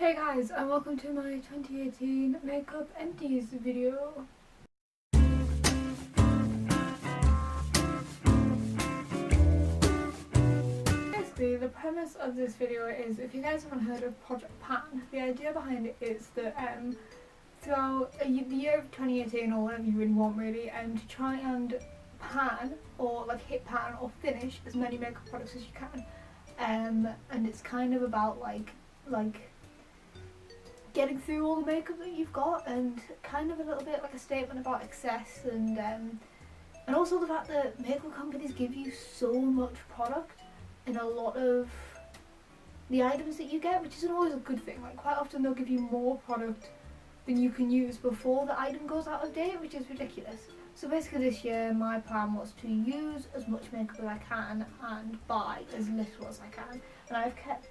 Hey guys, and welcome to my 2018 Makeup Empties video. Basically, the premise of this video is, if you guys haven't heard of Project Pan, the idea behind it is that throughout the year of 2018, or whatever you really want really, to try and pan, or like hit pan or finish as many makeup products as you can. And it's kind of about like getting through all the makeup that you've got, and kind of a little bit like a statement about excess, and also the fact that makeup companies give you so much product in a lot of the items that you get, which isn't always a good thing. Like, quite often they'll give you more product than you can use before the item goes out of date, which is ridiculous. So basically this year my plan was to use as much makeup as I can and buy as little as I can, and I've kept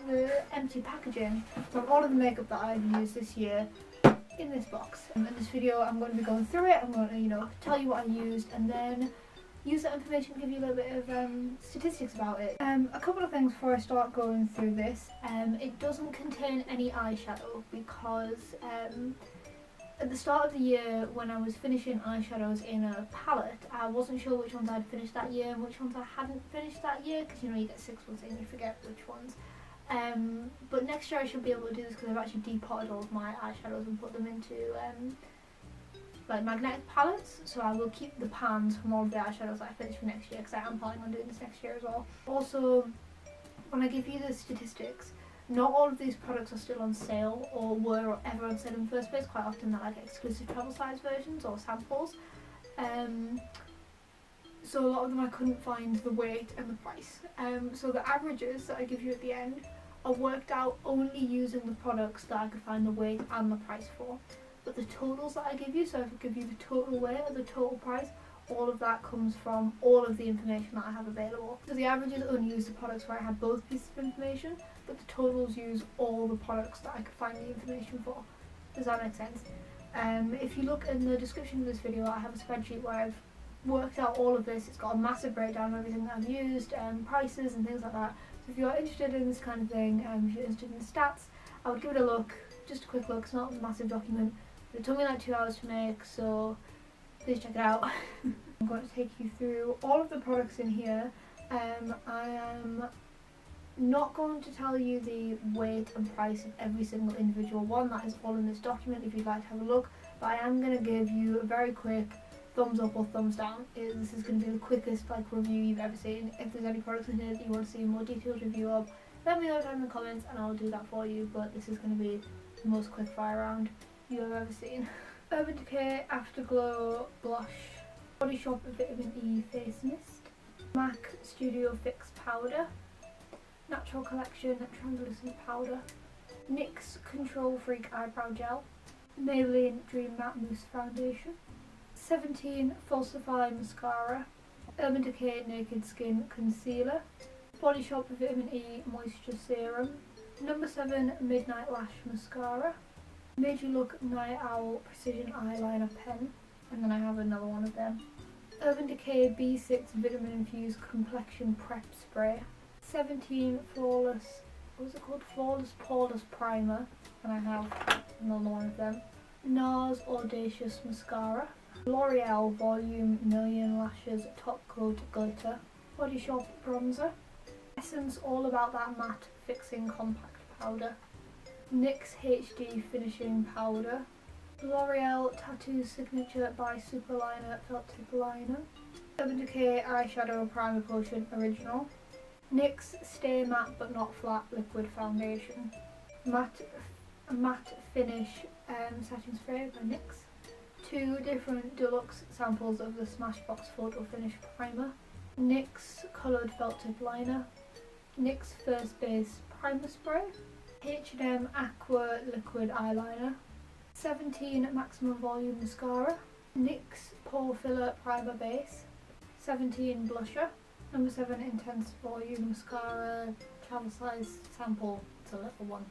the empty packaging from all of the makeup that I've used this year in this box. In this video I'm going to be going through it. I'm going to tell you what I used, and then use that information to give you a little bit of statistics about it. A couple of things before I start going through this. It doesn't contain any eyeshadow because at the start of the year, when I was finishing eyeshadows in a palette, I wasn't sure which ones I'd finished that year and which ones I hadn't finished that year, because you get 6 ones in, you forget which ones. But next year I should be able to do this because I've actually depotted all of my eyeshadows and put them into like magnetic palettes, so I will keep the pans from all of the eyeshadows that I finish for next year, because I am planning on doing this next year as well. Also, when I give you the statistics, not all of these products are still on sale or were ever on sale in the first place. Quite often they're like exclusive travel size versions or samples. So a lot of them I couldn't find the weight and the price. So the averages that I give you at the end are worked out only using the products that I could find the weight and the price for. But the totals that I give you, so if I give you the total weight or the total price, all of that comes from all of the information that I have available. So the averages only use the products where I had both pieces of information, but the totals use all the products that I could find the information for. Does that make sense? If you look in the description of this video, I have a spreadsheet where I've worked out all of this. It's got a massive breakdown of everything that I've used, prices and things like that. So if you're interested in this kind of thing, if you're interested in the stats, I would give it a look. Just a quick look. It's not a massive document. It took me like 2 hours to make, so please check it out. I'm going to take you through all of the products in here. I am not going to tell you the weight and price of every single individual one. That is all in this document if you'd like to have a look. But I am going to give you a very quick thumbs up or thumbs down. This is going to be the quickest review you've ever seen. If there's any products in here that you want to see a more detailed review of, let me know down in the comments and I'll do that for you. But this is going to be the most quick fire round you've ever seen. Urban Decay Afterglow Blush, Body Shop Vitamin E Face Mist, MAC Studio Fix Powder, Natural Collection Translucent Powder, NYX Control Freak Eyebrow Gel, Maybelline Dream Matte Mousse Foundation, 17 Falsify Mascara, Urban Decay Naked Skin Concealer, Body Shop Vitamin E Moisture Serum, Number 7 Midnight Lash Mascara, Made You Look Night Owl Precision Eyeliner Pen, and then I have another one of them. Urban Decay B6 Vitamin Infused Complexion Prep Spray, 17 Flawless, what was it called? Flawless Poreless Primer, and I have another one of them. NARS Audacious Mascara, L'Oreal Volume Million Lashes Top Coat Glitter, Body Shop Bronzer, Essence All About That Matte Fixing Compact Powder, NYX HD Finishing Powder, L'Oreal Tattoo Signature by Superliner Felt Tip Liner, Urban Decay Eyeshadow Primer Potion Original, NYX Stay Matte But Not Flat Liquid Foundation, Matte Finish Setting Spray by NYX, 2 different deluxe samples of the Smashbox Photo Finish Primer, NYX Coloured Felt Tip Liner, NYX First Base Primer Spray, H&M Aqua Liquid Eyeliner, 17 Maximum Volume Mascara, NYX Pore Filler Primer Base, 17 Blusher, Number 7 Intense Volume Mascara Travel Size Sample, it's a little one,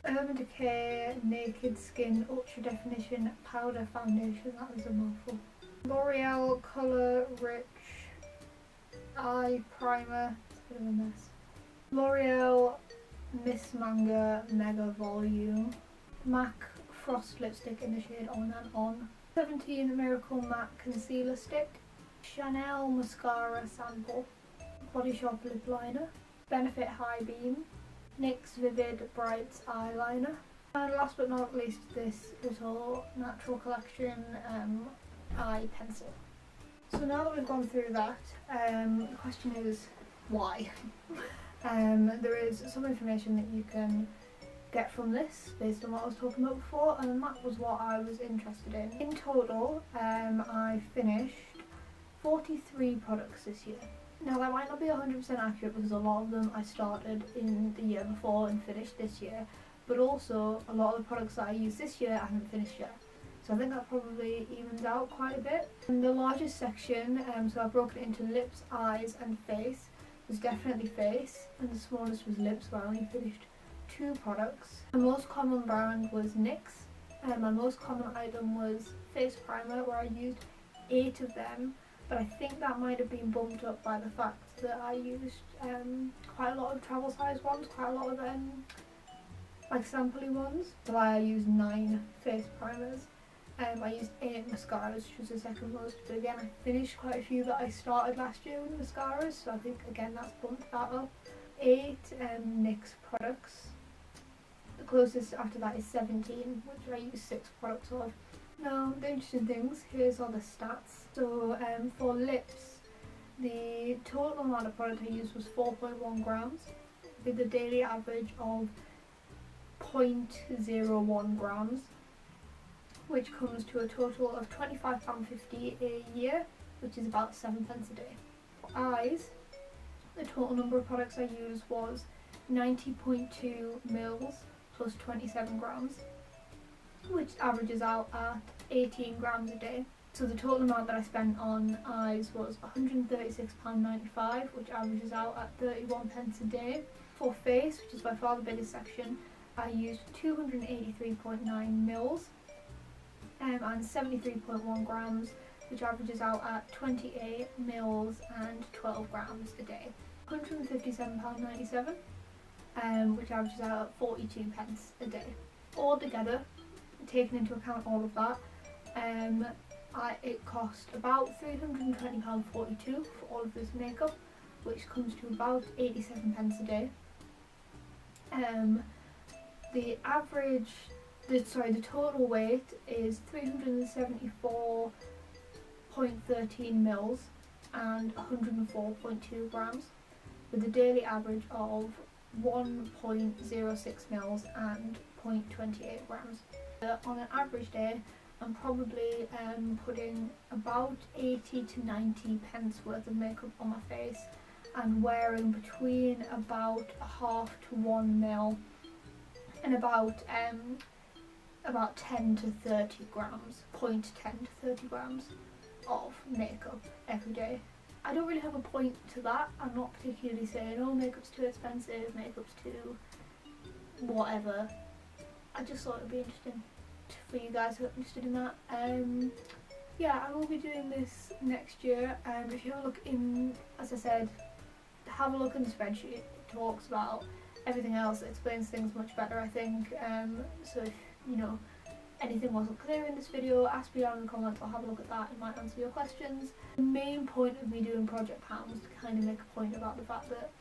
Urban Decay Naked Skin Ultra Definition Powder Foundation, that was a mouthful, L'Oreal Colour Rich Eye Primer, it's a bit of a mess, L'Oreal Miss Manga Mega Volume, MAC Frost Lipstick in the shade On and On, 17 Miracle Matte Concealer Stick, Chanel Mascara Sample, Body Shop Lip Liner, Benefit High Beam, NYX Vivid Brights Eyeliner, and last but not least this little Natural Collection eye pencil. So now that we've gone through that, the question is why? There is some information that you can get from this based on what I was talking about before, and that was what I was interested in. In total, I finished 43 products this year. Now that might not be 100% accurate because a lot of them I started in the year before and finished this year, but also a lot of the products that I used this year I haven't finished yet. So I think that probably evens out quite a bit. And the largest section, so I've broken it into lips, eyes and face, was definitely face, and the smallest was lips where I only finished 2 products. The most common brand was NYX, and my most common item was face primer where I used 8 of them, but I think that might have been bumped up by the fact that I used quite a lot of travel size ones, quite a lot of like sampley ones. So I used 9 face primers. I used 8 mascaras, which was the second most, but again I finished quite a few that I started last year with mascaras, so I think again that's bumped that up. 8 NYX products. The closest after that is 17, which I used 6 products of. Now the interesting things, here's all the stats. So for lips, the total amount of product I used was 4.1 grams, with a daily average of 0.01 grams. Which comes to a total of £25.50 a year, which is about 7 pence a day. For eyes, the total number of products I used was 90.2 mils plus 27 grams, which averages out at 18 grams a day. So the total amount that I spent on eyes was £136.95, which averages out at 31 pence a day. For face, which is by far the biggest section, I used 283.9 mils. And 73.1 grams, which averages out at 28 mils and 12 grams a day. £157.97, which averages out at 42 pence a day. Altogether, taking into account all of that, it cost about £320.42 for all of this makeup, which comes to about 87 pence a day. The total weight is 374.13 mils and 104.2 grams, with a daily average of 1.06 mils and 0.28 grams. On an average day, I'm probably putting about 80 to 90 pence worth of makeup on my face and wearing between about a half to 1 mil and about 10 to 30 grams, 0.10 to 30 grams of makeup every day. I don't really have a point to that. I'm not particularly saying, oh, makeup's too expensive, makeup's too whatever. I just thought it'd be interesting for you guys who are interested in that. Yeah, I will be doing this next year. If you have a look in, as I said, have a look in the spreadsheet. It talks about everything else, it explains things much better, I think. So if anything wasn't clear in this video, ask me down in the comments, I'll have a look at that, it might answer your questions. The main point of me doing Project Pam was to kind of make a point about the fact that,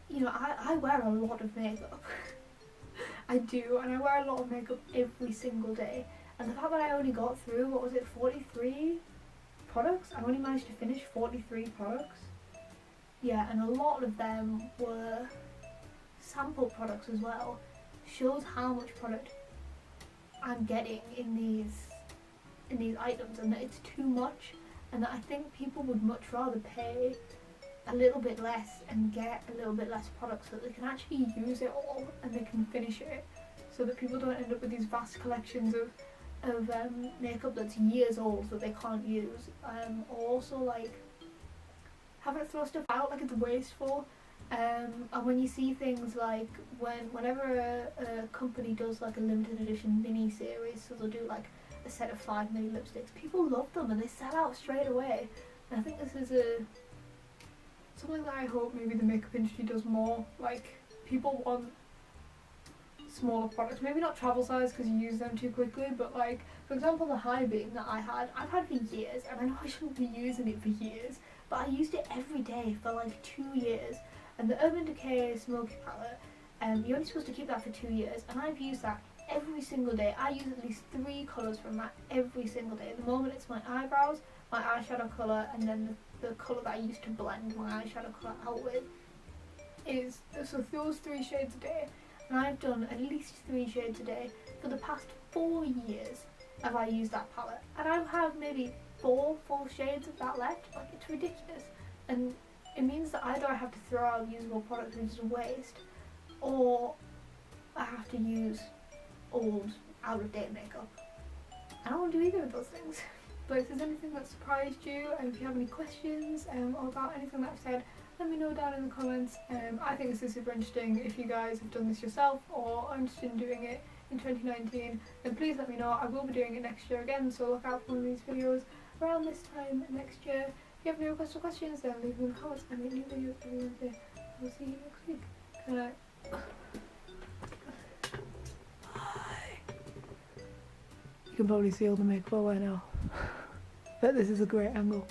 I wear a lot of makeup. I do, and I wear a lot of makeup every single day. And the fact that I only got through, 43 products? I only managed to finish 43 products. Yeah, and a lot of them were sample products as well. Shows how much product I'm getting in these items, and that it's too much, and that I think people would much rather pay a little bit less and get a little bit less product so that they can actually use it all and they can finish it, so that people don't end up with these vast collections of makeup that's years old that they can't use, or also like having to throw stuff out like it's wasteful. And when you see things like whenever a company does like a limited edition mini series, so they'll do like a set of 5 mini lipsticks, people love them and they sell out straight away. And I think this is something that I hope maybe the makeup industry does more. Like, people want smaller products, maybe not travel size because you use them too quickly, but like for example the high beam that I've had for years, and I know I shouldn't be using it for years, but I used it every day for like 2 years. And the Urban Decay Smoky palette, you're only supposed to keep that for 2 years, and I've used that every single day. I use at least 3 colours from that every single day. At the moment it's my eyebrows, my eyeshadow colour, and then the colour that I used to blend my eyeshadow colour out with. So those 3 shades a day, and I've done at least 3 shades a day for the past 4 years have I used that palette, and I have maybe four shades of that left. Like, it's ridiculous, and it means that either I have to throw out usable products, which is a waste, or I have to use old, out-of-date makeup. I don't want to do either of those things. But if there's anything that surprised you, and if you have any questions or about anything that I've said, let me know down in the comments. I think this is super interesting. If you guys have done this yourself or are interested in doing it in 2019, then please let me know. I will be doing it next year again, so look out for one of these videos around this time next year. If you have any requests or questions, then leave them in the comments. I make new videos every Wednesday. I will see you next week. Good night. Bye. You can probably see all the makeup away now. But this is a great angle.